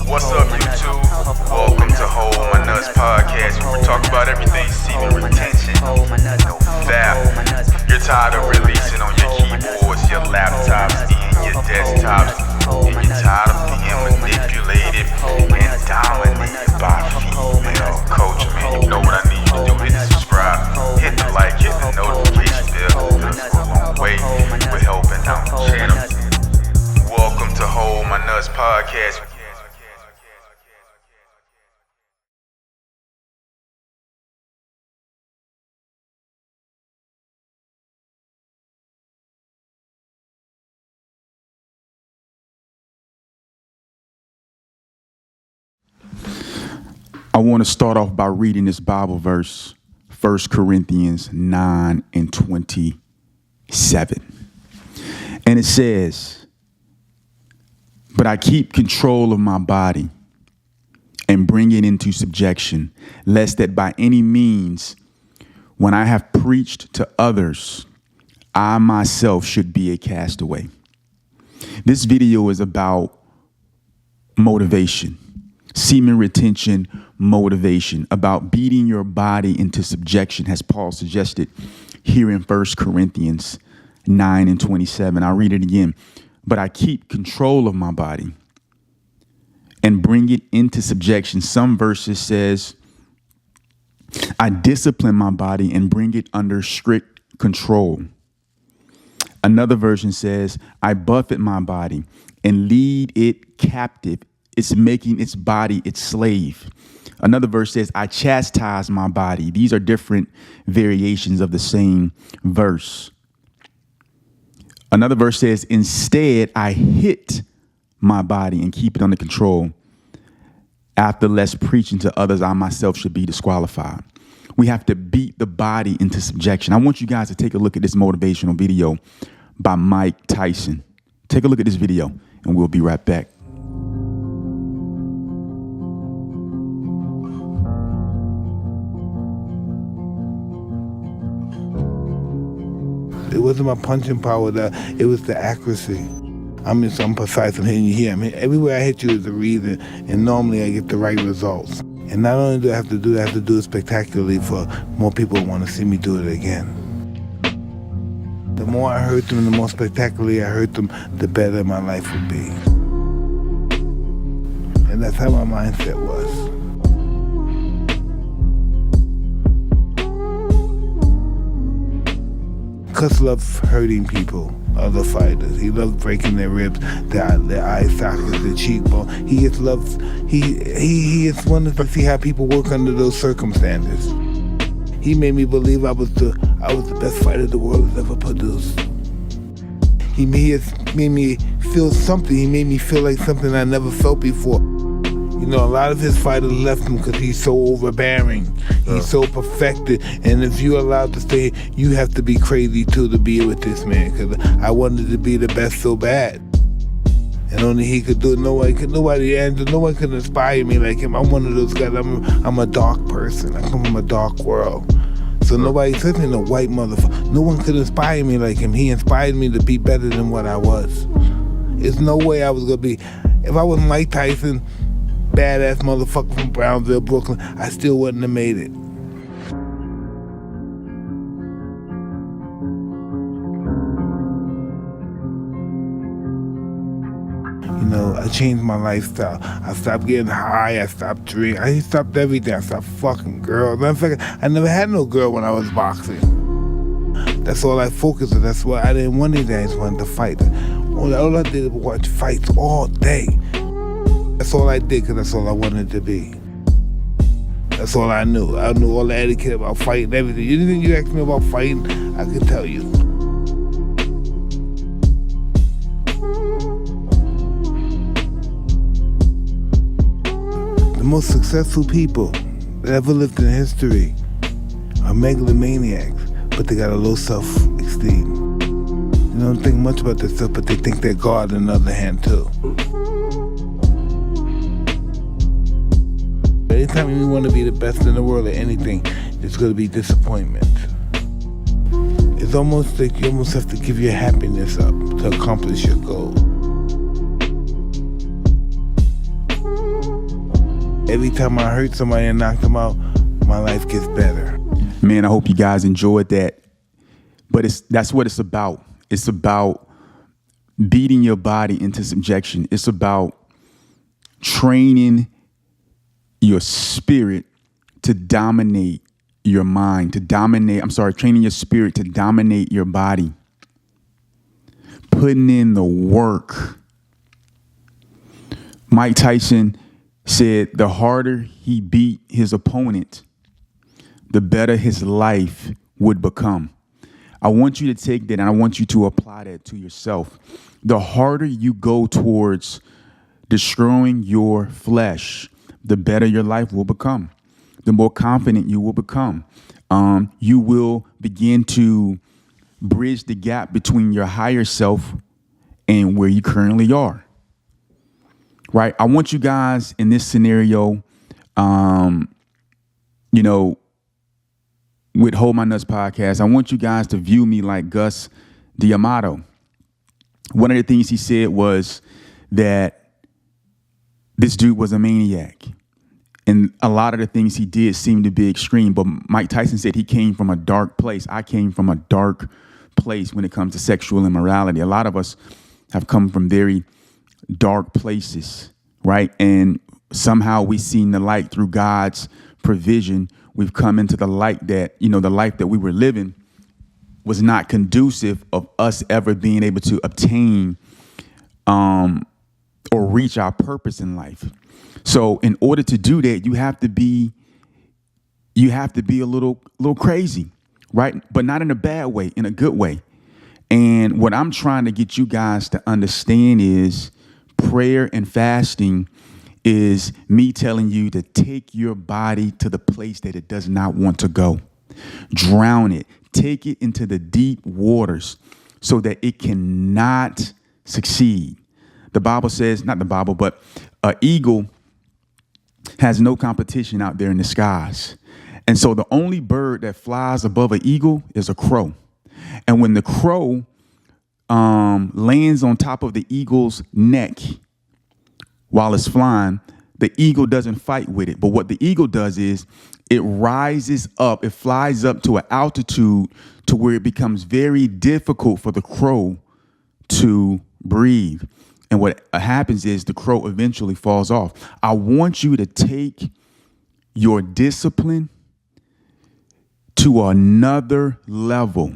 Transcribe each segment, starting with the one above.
What's up, YouTube? Welcome to Hold My Nuts Podcast, where we talk about everything semen retention, no fap. You're tired of releasing on your keyboards, your laptops, and your desktops, and you're tired of being manipulated and dominated by female culture, man. You know what I need you to do. Hit the subscribe, hit the like, hit the notification bell. It goes a long way with helping out the channel. Welcome to Hold My Nuts Podcast. I want to start off by reading this Bible verse, 1 Corinthians 9 and 27. And it says, "But I keep control of my body and bring it into subjection, lest that by any means, when I have preached to others, I myself should be a castaway." This video is about motivation, semen retention, motivation, about beating your body into subjection, as Paul suggested here in 1 Corinthians 9 and 27. I'll read it again. "But I keep control of my body and bring it into subjection." Some verses says, "I discipline my body and bring it under strict control." Another version says, "I buffet my body and lead it captive." It's making its body its slave. Another verse says, "I chastise my body." These are different variations of the same verse. Another verse says, "Instead, I hit my body and keep it under control. After less preaching to others, I myself should be disqualified." We have to beat the body into subjection. I want you guys to take a look at this motivational video by Mike Tyson. Take a look at this video and we'll be right back. It wasn't my punching power, it was the accuracy. I'm precise. I'm hitting you here. Everywhere I hit you is a reason, and normally I get the right results. And not only do I have to do it, I have to do it spectacularly for more people who want to see me do it again. The more I hurt them, the more spectacularly I hurt them, the better my life would be. And that's how my mindset was. Cus loves hurting people, other fighters. He loves breaking their ribs, their eye sockets, their cheekbone. He just loves, he is wanted to see how people work under those circumstances. He made me believe I was the best fighter the world has ever produced. He made me feel something. He made me feel like something I never felt before. You know, a lot of his fighters left him because he's so overbearing. He's so perfected. And if you're allowed to stay, you have to be crazy too to be with this man. Because I wanted to be the best so bad. And only he could do it. No one could inspire me like him. I'm one of those guys. I'm a dark person. I come from a dark world. So nobody says me, no white motherfucker. No one could inspire me like him. He inspired me to be better than what I was. There's no way I was going to be. If I was Mike Tyson, badass motherfucker from Brownsville, Brooklyn, I still wouldn't have made it. You know, I changed my lifestyle. I stopped getting high, I stopped drinking, I stopped everything. I stopped fucking girls. Matter of fact, I never had no girl when I was boxing. That's all I focused on. That's why I didn't want anything. I just wanted to fight. All I did was watch fights all day. That's all I did because that's all I wanted to be. That's all I knew. I knew all the etiquette about fighting, everything. Anything you asked me about fighting, I could tell you. The most successful people that ever lived in history are megalomaniacs, but they got a low self-esteem. They don't think much about themselves, but they think they're God on the other hand too. Anytime you want to be the best in the world at anything, there's going to be disappointment. It's almost like you almost have to give your happiness up to accomplish your goal. every time I hurt somebody and knock them out, my life gets better. Man, I hope you guys enjoyed that. But that's what it's about. It's about beating your body into subjection. It's about training your spirit to dominate your mind, training your spirit to dominate your body. Putting in the work. Mike Tyson said the harder he beat his opponent, the better his life would become. I want you to take that and I want you to apply that to yourself. The harder you go towards destroying your flesh, the better your life will become. The more confident you will become. You will begin to bridge the gap between your higher self and where you currently are. Right? I want you guys in this scenario, with Hold My Nuts podcast, I want you guys to view me like Gus D'Amato. One of the things he said was that this dude was a maniac. And a lot of the things he did seemed to be extreme. But Mike Tyson said he came from a dark place. I came from a dark place when it comes to sexual immorality. A lot of us have come from very dark places, right? And somehow we've seen the light through God's provision. We've come into the light that, the life that we were living was not conducive of us ever being able to obtain or reach our purpose in life. So in order to do that, you have to be a little crazy, right? But not in a bad way, in a good way. And what I'm trying to get you guys to understand is prayer and fasting is me telling you to take your body to the place that it does not want to go. Drown it. Take it into the deep waters so that it cannot succeed. The Bible says, not the Bible, but an eagle has no competition out there in the skies. And so the only bird that flies above an eagle is a crow. And when the crow lands on top of the eagle's neck while it's flying, the eagle doesn't fight with it. But what the eagle does is it rises up, it flies up to an altitude to where it becomes very difficult for the crow to breathe. And what happens is the crow eventually falls off. I want you to take your discipline to another level.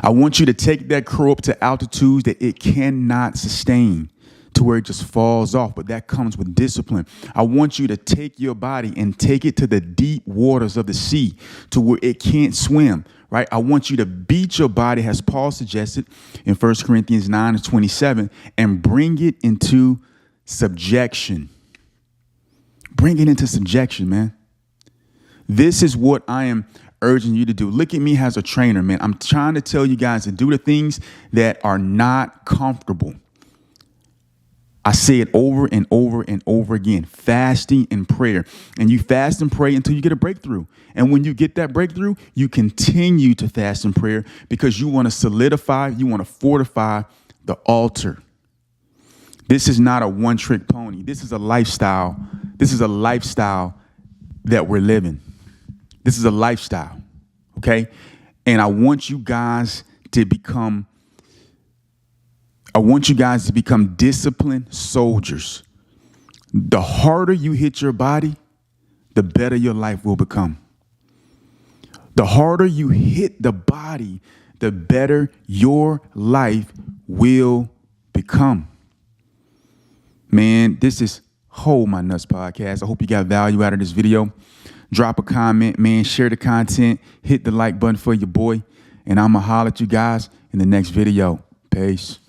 I want you to take that crow up to altitudes that it cannot sustain, to where it just falls off. But that comes with discipline. I want you to take your body and take it to the deep waters of the sea to where it can't swim. Right? I want you to beat your body, as Paul suggested in 1 Corinthians 9:27, and bring it into subjection. Bring it into subjection, man. This is what I am urging you to do. Look at me as a trainer, man. I'm trying to tell you guys to do the things that are not comfortable. I say it over and over and over again, fasting and prayer. And you fast and pray until you get a breakthrough. And when you get that breakthrough, you continue to fast and prayer because you want to solidify, you want to fortify the altar. This is not a one-trick pony. This is a lifestyle. This is a lifestyle that we're living. This is a lifestyle, okay? And I want you guys to become disciplined soldiers. The harder you hit your body, the better your life will become. The harder you hit the body, the better your life will become. Man, this is Hold My Nuts podcast. I hope you got value out of this video. Drop a comment, man. Share the content. Hit the like button for your boy. And I'm going to holler at you guys in the next video. Peace.